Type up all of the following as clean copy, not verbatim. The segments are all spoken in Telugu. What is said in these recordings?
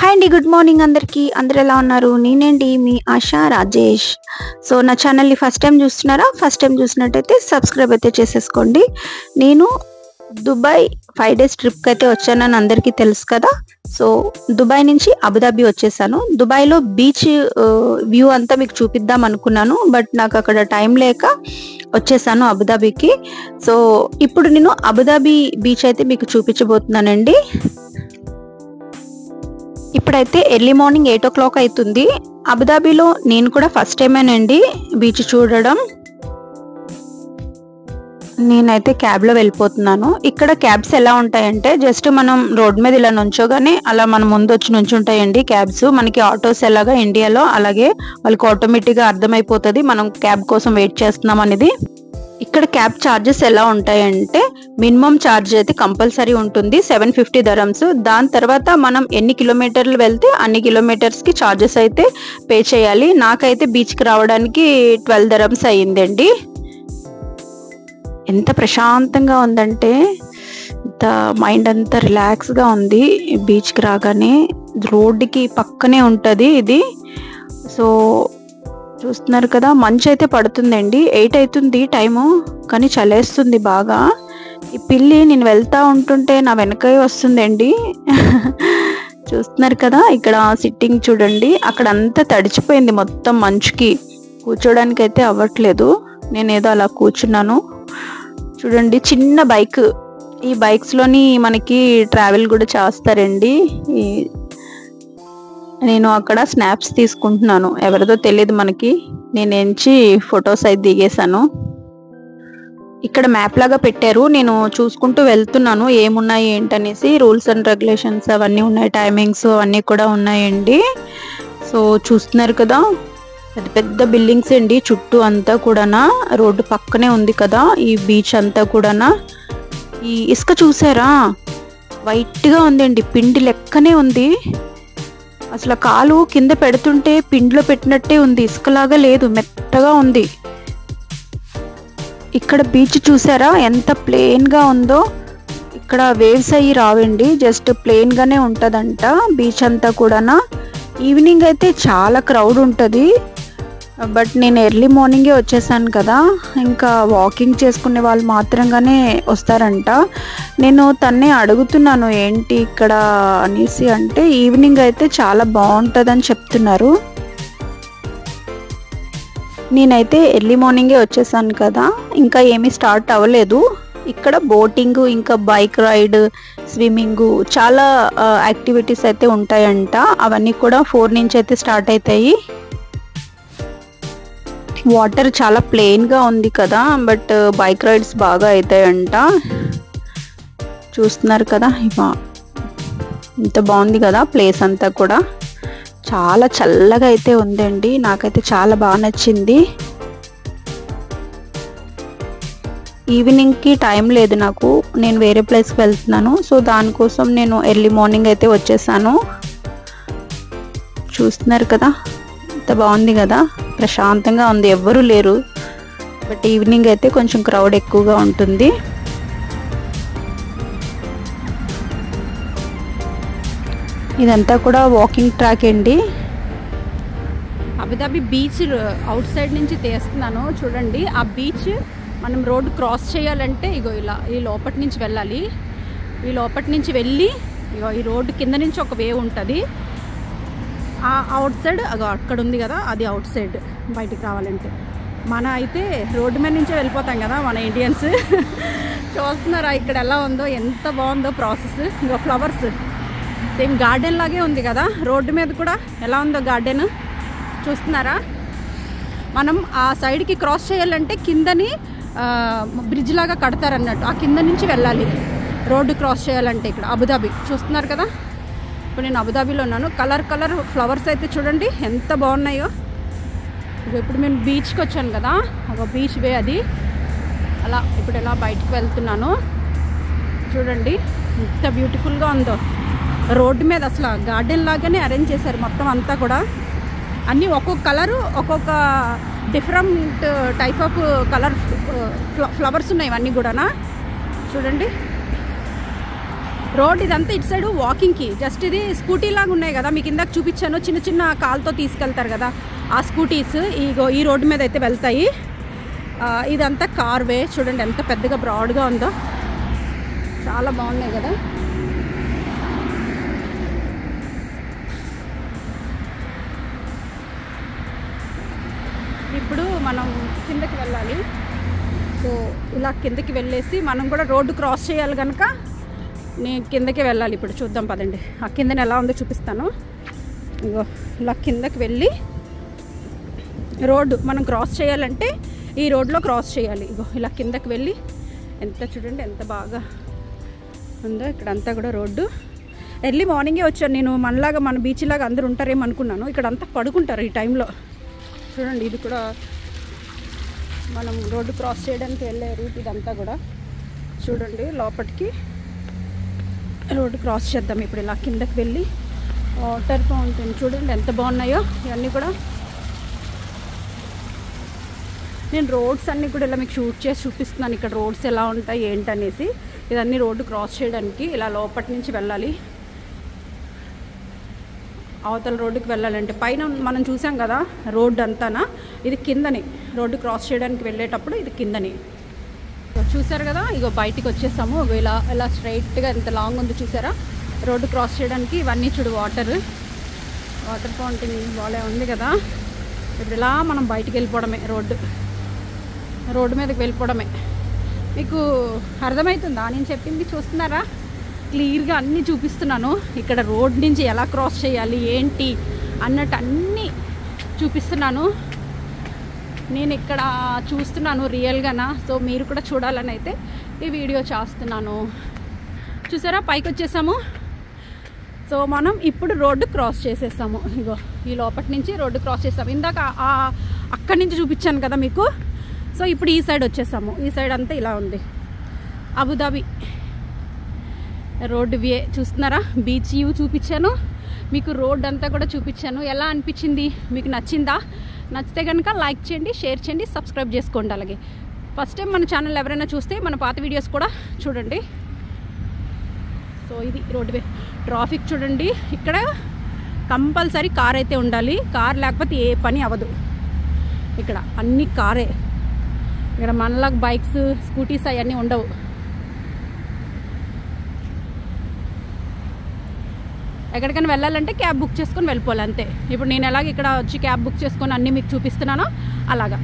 హాయ్ అండి, గుడ్ మార్నింగ్ అందరికీ. అందరు ఎలా ఉన్నారు? నేనండి మీ ఆశా రాజేష్. సో నా ఛానల్ని ఫస్ట్ టైం చూస్తున్నారా? ఫస్ట్ టైం చూసినట్టయితే సబ్స్క్రైబ్ అయితే చేసేసుకోండి. నేను దుబాయ్ 5 days ట్రిప్కి అయితే వచ్చానని అందరికీ తెలుసు కదా. సో దుబాయ్ నుంచి అబుదాబి వచ్చేసాను. దుబాయ్లో బీచ్ వ్యూ అంతా మీకు చూపిద్దాం అనుకున్నాను, బట్ నాకు అక్కడ టైం లేక వచ్చేసాను అబుదాబికి. సో ఇప్పుడు నేను అబుదాబి బీచ్ అయితే మీకు చూపించబోతున్నానండి. ఇప్పుడైతే ఎర్లీ మార్నింగ్ 8 o'clock అవుతుంది. అబుదాబిలో నేను కూడా ఫస్ట్ టైమేనండి బీచ్ చూడడం. నేనైతే క్యాబ్లో వెళ్ళిపోతున్నాను. ఇక్కడ క్యాబ్స్ ఎలా ఉంటాయంటే జస్ట్ మనం రోడ్ మీద ఇలా నుంచోగానే అలా మన ముందు వచ్చి నుంచుంటాయండి క్యాబ్స్. మనకి ఆటోస్ ఎలాగా ఇండియాలో అలాగే వాళ్ళకి ఆటోమేటిక్గా అర్థమైపోతుంది మనం క్యాబ్ కోసం వెయిట్ చేస్తున్నాం అనేది. ఇక్కడ క్యాబ్ ఛార్జెస్ ఎలా ఉంటాయంటే మినిమం ఛార్జ్ అయితే కంపల్సరీ ఉంటుంది 750 dirhams. దాని తర్వాత మనం ఎన్ని కిలోమీటర్లు వెళ్తే అన్ని కిలోమీటర్స్కి ఛార్జెస్ అయితే పే చేయాలి. నాకైతే బీచ్కి రావడానికి 12 dirhams అయ్యిందండి. ఎంత ప్రశాంతంగా ఉందంటే ఇంత మైండ్ అంతా రిలాక్స్గా ఉంది. బీచ్కి రాగానే రోడ్డుకి పక్కనే ఉంటుంది ఇది. సో చూస్తున్నారు కదా, మంచు అయితే పడుతుందండి. 8 అవుతుంది టైము, కానీ చలేస్తుంది బాగా. ఈ పిల్లి నేను వెళ్తా ఉంటుంటే నా వెనకే వస్తుందండి. చూస్తున్నారు కదా, ఇక్కడ సిట్టింగ్ చూడండి, అక్కడ అంతా తడిచిపోయింది మొత్తం మంచుకి. కూర్చోడానికి అయితే అవ్వట్లేదు. నేను ఏదో అలా కూర్చున్నాను. చూడండి చిన్న బైక్, ఈ బైక్స్లోని మనకి ట్రావెల్ కూడా చేస్తారండి. నేను అక్కడ స్నాప్స్ తీసుకుంటున్నాను, ఎవరిదో తెలియదు మనకి. నేను ఎంచి ఫొటోస్ అయితే దిగేశాను. ఇక్కడ మ్యాప్ లాగా పెట్టారు, నేను చూసుకుంటూ వెళ్తున్నాను ఏమున్నాయి ఏంటనేసి. రూల్స్ అండ్ రెగ్యులేషన్స్ అవన్నీ ఉన్నాయి, టైమింగ్స్ అవన్నీ కూడా ఉన్నాయండి. సో చూస్తున్నారు కదా, పెద్ద పెద్ద బిల్డింగ్స్ అండి చుట్టూ అంతా కూడానా. రోడ్డు పక్కనే ఉంది కదా ఈ బీచ్ అంతా కూడానా. ఈ ఇసుక చూసారా, వైట్గా ఉందండి, పిండి లెక్కనే ఉంది. అసలు కాలు కింద పెడుతుంటే పిండిలో పెట్టినట్టే ఉంది, ఇసుకలాగా లేదు, మెత్తగా ఉంది. ఇక్కడ బీచ్ చూసారా ఎంత ప్లెయిన్గా ఉందో. ఇక్కడ వేవ్స్ అయ్యి రావండి, జస్ట్ ప్లెయిన్గానే ఉంటుందంట బీచ్ అంతా కూడానా. ఈవినింగ్ అయితే చాలా క్రౌడ్ ఉంటుంది, బట్ నేను ఎర్లీ మార్నింగే వచ్చేసాను కదా, ఇంకా వాకింగ్ చేసుకునే వాళ్ళు మాత్రంగానే వస్తారంట. నేను తన్నే అడుగుతున్నాను ఏంటి ఇక్కడ అనేసి, అంటే ఈవినింగ్ అయితే చాలా బాగుంటుందని చెప్తున్నారు. నేనైతే ఎర్లీ మార్నింగే వచ్చేసాను కదా, ఇంకా ఏమీ స్టార్ట్ అవ్వలేదు. ఇక్కడ బోటింగ్, ఇంకా బైక్ రైడ్, స్విమ్మింగ్, చాలా యాక్టివిటీస్ అయితే ఉంటాయంట. అవన్నీ కూడా 4 నుంచి అయితే స్టార్ట్ అవుతాయి. వాటర్ చాలా ప్లెయిన్గా ఉంది కదా, బట్ బైక్ రైడ్స్ బాగా అవుతాయంట. చూస్తున్నారు కదా, ఇంత బాగుంది కదా ప్లేస్ అంతా కూడా. చాలా చల్లగా అయితే ఉందండి, నాకైతే చాలా బాగా నచ్చింది. ఈవినింగ్కి టైం లేదు నాకు, నేను వేరే ప్లేస్కి వెళ్తున్నాను. సో దానికోసం నేను ఎర్లీ మార్నింగ్ అయితే వచ్చేసాను. చూస్తున్నారు కదా, ఎంత బాగుంది కదా, ప్రశాంతంగా ఉంది, ఎవ్వరూ లేరు. బట్ ఈవినింగ్ అయితే కొంచెం క్రౌడ్ ఎక్కువగా ఉంటుంది. ఇదంతా కూడా వాకింగ్ ట్రాక్ అండి. అబుదాబి బీచ్ అవుట్ సైడ్ నుంచి తీస్తున్నాను చూడండి. ఆ బీచ్ మనం రోడ్డు క్రాస్ చేయాలంటే ఇగో ఇలా ఈ లోపటి నుంచి వెళ్ళాలి. ఈ లోపటి నుంచి వెళ్ళి ఇగో ఈ రోడ్డు కింద నుంచి ఒక వేవ్ ఉంటుంది. ఆ అవుట్ సైడ్ అగో అక్కడ ఉంది కదా, అది అవుట్ సైడ్ బయటికి రావాలంటే. మన అయితే రోడ్డు మీద నుంచే వెళ్ళిపోతాం కదా మన ఇండియన్స్. చూస్తున్నారా ఇక్కడ ఎలా ఉందో, ఎంత బాగుందో ప్రాసెస్. ఇంకో ఫ్లవర్స్ సేమ్ గార్డెన్ లాగే ఉంది కదా, రోడ్డు మీద కూడా ఎలా ఉందో గార్డెన్. చూస్తున్నారా, మనం ఆ సైడ్కి క్రాస్ చేయాలంటే కిందని బ్రిడ్జ్ లాగా కడతారన్నట్టు, ఆ కింద నుంచి వెళ్ళాలి రోడ్డు క్రాస్ చేయాలంటే. ఇక్కడ అబుదాబి చూస్తున్నారు కదా, ఇప్పుడు నేను అబుదాబిలో ఉన్నాను. కలర్ కలర్ ఫ్లవర్స్ అయితే చూడండి ఎంత బాగున్నాయో. ఇప్పుడు నేను బీచ్కి వచ్చాను కదా, ఒక బీచ్ వే అది. అలా ఇప్పుడు ఎలా బయటికి వెళ్తున్నాను చూడండి, ఎంత బ్యూటిఫుల్గా ఉందో. రోడ్డు మీద అసలు గార్డెన్ లాగానే అరేంజ్ చేశారు మొత్తం అంతా కూడా. అన్నీ ఒక్కొక్క కలరు, ఒక్కొక్క different type of colour flowers ఉన్నాయి ఇవన్నీ కూడా చూడండి. రోడ్ ఇదంతా ఇటు సైడ్ వాకింగ్కి, జస్ట్ ఇది స్కూటీ లాగా ఉన్నాయి కదా మీకు ఇందాక చూపించాను, చిన్న చిన్న కాల్తో తీసుకెళ్తారు కదా ఆ స్కూటీస్ ఈ రోడ్డు మీద అయితే వెళ్తాయి. ఇదంతా కార్ వే, చూడండి ఎంత పెద్దగా బ్రాడ్గా ఉందో, చాలా బాగున్నాయి కదా. ఇప్పుడు మనం కిందకి వెళ్ళాలి. సో ఇలా కిందకి వెళ్ళేసి మనం కూడా రోడ్డు క్రాస్ చేయాలి కనుక నేను కిందకి వెళ్ళాలి. ఇప్పుడు చూద్దాం పదండి, ఆ కిందన ఎలా ఉందో చూపిస్తాను. ఇగో ఇలా కిందకి వెళ్ళి రోడ్డు మనం క్రాస్ చేయాలంటే ఈ రోడ్లో క్రాస్ చేయాలి. ఇగో ఇలా కిందకి వెళ్ళి ఎంత చూడండి ఎంత బాగా ఉందో, ఇక్కడంతా కూడా రోడ్డు. ఎర్లీ మార్నింగే వచ్చాను నేను, మనలాగా మన బీచ్ లాగా అందరూ ఉంటారేమో అనుకున్నాను. ఇక్కడ అంతా పడుకుంటారు ఈ టైంలో. చూడండి ఇది కూడా మనం రోడ్డు క్రాస్ చేయడానికి వెళ్ళే రూట్ ఇదంతా కూడా. చూడండి లోపలికి రోడ్డు క్రాస్ చేద్దాం ఇప్పుడు. ఇలా కిందకి వెళ్ళి వాటర్ ఫౌంటైన్ చూడండి ఎంత బాగున్నాయో ఇవన్నీ కూడా. నేను రోడ్స్ అన్నీ కూడా ఇలా మీకు షూట్ చేసి చూపిస్తున్నాను, ఇక్కడ రోడ్స్ ఎలా ఉంటాయి ఏంటనేసి. ఇదన్నీ రోడ్డు క్రాస్ చేయడానికి ఇలా లోపటి నుంచి వెళ్ళాలి. అవతల రోడ్డుకి వెళ్ళాలంటే పైన మనం చూసాం కదా రోడ్డు అంతానా, ఇది కిందని. రోడ్డు క్రాస్ చేయడానికి వెళ్ళేటప్పుడు ఇది కిందని. చూసారు కదా, ఇగో బయటికి వచ్చేసాము. ఇలా ఇలా స్ట్రైట్గా ఎంత లాంగ్ ఉందో చూసారా రోడ్డు క్రాస్ చేయడానికి. ఇవన్నీ చూడు వాటర్ ఫౌంటైన్ బాగా ఉంది కదా. ఇప్పుడు ఇలా మనం బయటికి వెళ్ళిపోవడమే, రోడ్డు మీదకి వెళ్ళిపోవడమే. మీకు అర్థమవుతుందా నేను చెప్పింది? చూస్తున్నారా, క్లియర్గా అన్నీ చూపిస్తున్నాను. ఇక్కడ రోడ్ నుంచి ఎలా క్రాస్ చేయాలి ఏంటి అన్నట్టు అన్నీ చూపిస్తున్నాను. నేను ఇక్కడ చూస్తున్నాను రియల్గానా, సో మీరు కూడా చూడాలని అయితే ఈ వీడియో చేస్తున్నాను. చూసారా పైకి వచ్చేసాము. సో మనం ఇప్పుడు రోడ్డు క్రాస్ చేసేసాము. ఇగో ఈ లోపటి నుంచి రోడ్డు క్రాస్ చేసాము. ఇందాక అక్కడి నుంచి చూపించాను కదా మీకు. సో ఇప్పుడు ఈ సైడ్ వచ్చేసాము. ఈ సైడ్ అంతా ఇలా ఉంది అబుదాబి రోడ్డు వ్యూ. చూస్తున్నారా, బీచ్ వ్యూ చూపించాను మీకు, రోడ్ అంతా కూడా చూపించాను. ఎలా అనిపించింది మీకు? నచ్చిందా? నచ్చితే కనుక లైక్ చేయండి, షేర్ చేయండి, సబ్స్క్రైబ్ చేసుకోండి. అలాగే ఫస్ట్ టైం మన ఛానల్ ఎవరైనా చూస్తే మన పాత వీడియోస్ కూడా చూడండి. సో ఇది రోడ్డు వే. ట్రాఫిక్ చూడండి, ఇక్కడ కంపల్సరీ కార్ అయితే ఉండాలి. కార్ లేకపోతే ఏ పని అవ్వదు. ఇక్కడ అన్ని కారే, ఇక్కడ మనలాగా బైక్స్ స్కూటీస్ అవన్నీ ఉండవు. ఎక్కడికైనా వెళ్ళాలంటే క్యాబ్ బుక్ చేసుకొని వెళ్ళిపోవాలి అంతే. ఇప్పుడు నేను ఎలాగ ఇక్కడ వచ్చి క్యాబ్ బుక్ చేసుకొని అన్నీ మీకు చూపిస్తున్నానో అలాగా.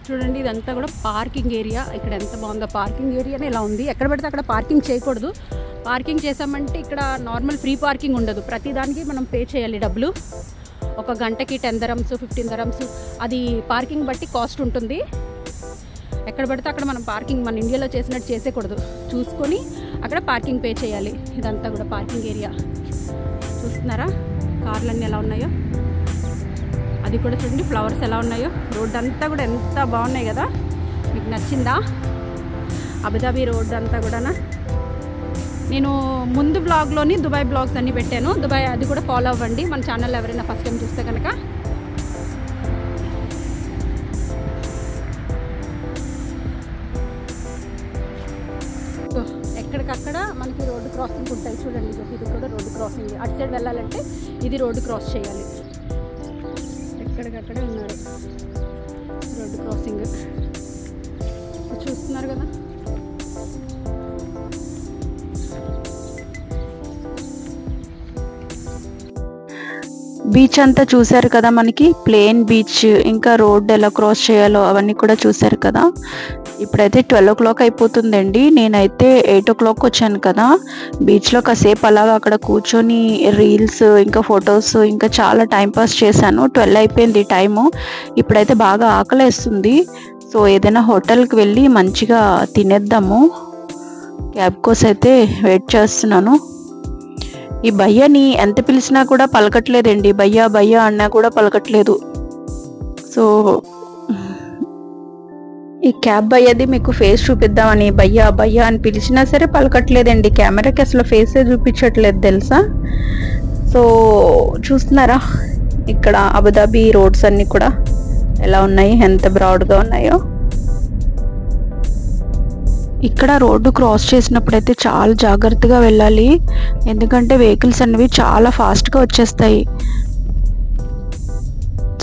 చూడండి ఇదంతా కూడా పార్కింగ్ ఏరియా. ఇక్కడ ఎంత బాగుందో, పార్కింగ్ ఏరియానే ఇలా ఉంది. ఎక్కడ పడితే అక్కడ పార్కింగ్ చేయకూడదు. పార్కింగ్ చేసామంటే ఇక్కడ నార్మల్ ఫ్రీ పార్కింగ్ ఉండదు, ప్రతిదానికి మనం పే చేయాలి డబ్బులు. ఒక గంటకి 10 dirhams 15 dirhams అది పార్కింగ్ బట్టి కాస్ట్ ఉంటుంది. ఎక్కడ పడితే అక్కడ మనం పార్కింగ్ మన ఇండియాలో చేసినట్టు చేసేకూడదు, చూసుకొని అక్కడ పార్కింగ్ పే చేయాలి. ఇదంతా కూడా పార్కింగ్ ఏరియా. చూస్తున్నారా కార్లన్నీ ఎలా ఉన్నాయో, అది కూడా చూడండి ఫ్లవర్స్ ఎలా ఉన్నాయో. రోడ్డు అంతా కూడా ఎంత బాగున్నాయి కదా. మీకు నచ్చిందా? అబుదాబి రోడ్డు అంతా కూడానా. నేను ముందు బ్లాగ్లోని దుబాయ్ బ్లాగ్స్ అన్నీ పెట్టాను, దుబాయ్ అది కూడా ఫాలో అవ్వండి మన ఛానల్ ఎవరైనా ఫస్ట్ టైం చూస్తే కనుక. ఎక్కడికక్కడ మనకి రోడ్డు క్రాసింగ్ ఉంటాయి చూడండి. ఇది కూడా రోడ్డు క్రాసింగ్. అటు సైడ్ వెళ్ళాలంటే ఇది రోడ్డు క్రాస్ చేయాలి. ఎక్కడికక్కడే ఉన్నారు రోడ్డు క్రాసింగ్. చూస్తున్నారు కదా. బీచ్ అంతా చూసారు కదా, మనకి ప్లేన్ బీచ్, ఇంకా రోడ్ ఎలా క్రాస్ చేయాలో అవన్నీ కూడా చూసారు కదా. ఇప్పుడైతే 12 o'clock అయిపోతుందండి. నేనైతే 8 o'clock వచ్చాను కదా. బీచ్లో కాసేపు అలాగా అక్కడ కూర్చొని రీల్స్ ఇంకా ఫొటోస్ ఇంకా చాలా టైంపాస్ చేశాను. 12 అయిపోయింది టైము. ఇప్పుడైతే బాగా ఆకలేస్తుంది. సో ఏదైనా హోటల్కి వెళ్ళి మంచిగా తినేద్దాము. క్యాబ్ కోసం అయితే వెయిట్ చేస్తున్నాను. ఈ భయ్యని ఎంత పిలిచినా కూడా పలకట్లేదండి. భయ్యా భయ్యా అన్నా కూడా పలకట్లేదు. సో ఈ క్యాబ్ భయ్యది మీకు ఫేస్ చూపిద్దామని భయ్యా భయ్యా అని పిలిచినా సరే పలకట్లేదండి. కెమెరాకి అసలు ఫేసే చూపించట్లేదు తెలుసా. సో చూస్తున్నారా ఇక్కడ అబుదాబి రోడ్స్ అన్నీ కూడా ఎలా ఉన్నాయి, ఎంత బ్రాడ్గా ఉన్నాయో. ఇక్కడ రోడ్డు క్రాస్ చేసినప్పుడు అయితే చాలా జాగ్రత్తగా వెళ్ళాలి, ఎందుకంటే వెహికల్స్ అనేవి చాలా ఫాస్ట్గా వచ్చేస్తాయి.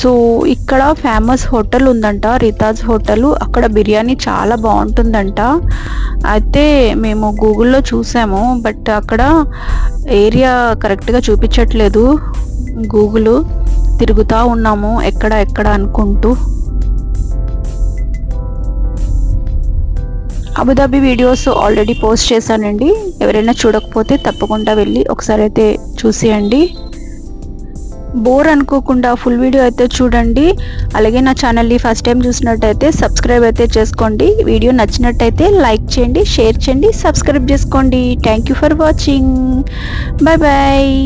సో ఇక్కడ ఫేమస్ హోటల్ ఉందంట, రితాజ్ హోటల్. అక్కడ బిర్యానీ చాలా బాగుంటుందంట. అయితే మేము గూగుల్లో చూసాము, బట్ అక్కడ ఏరియా కరెక్ట్గా చూపించట్లేదు. గూగుల్ తిరుగుతూ ఉన్నాము ఎక్కడ అనుకుంటూ. అబుదాబి వీడియోస్ ఆల్రెడీ పోస్ట్ చేశానండి, ఎవరైనా చూడకపోతే తప్పకుండా వెళ్ళి ఒకసారి అయితే చూసేయండి. బోర్ అనుకోకుండా ఫుల్ వీడియో అయితే చూడండి. అలాగే నా ఛానల్ని ఫస్ట్ టైం చూసినట్టయితే సబ్స్క్రైబ్ అయితే చేసుకోండి. వీడియో నచ్చినట్టయితే లైక్ చేయండి, షేర్ చేయండి, సబ్స్క్రైబ్ చేసుకోండి. Thank you for watching. Bye bye.